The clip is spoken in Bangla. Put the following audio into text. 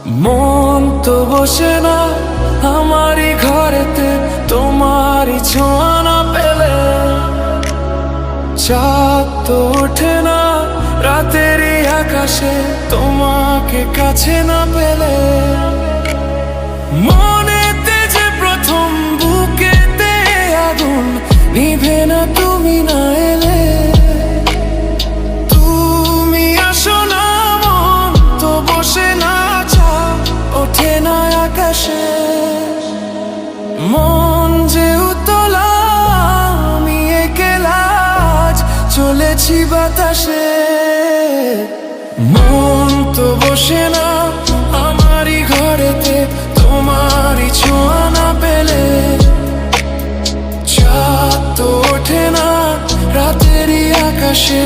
মন তো বসে না আমারই ঘরেতে তোমারই ছোঁয়া না পেলে, চাঁদ তো ওঠে না রাতেরই আকাশে তোমাকে কাছে না পেলে। মনেতে যে প্রথম বুকেতে আগুন নিভে না তুমি না এলে, তুমি আসো না মন তো বসে না চাঁদ ওঠে না আকাশে। মন যে উতলা আমি একলা আজ চলেছি বাতাসে। মন তো বসে না আমারই ঘরেতে তোমারই ছোঁয়া না পেলে, চাঁদ তো ওঠে না রাতেরই আকাশে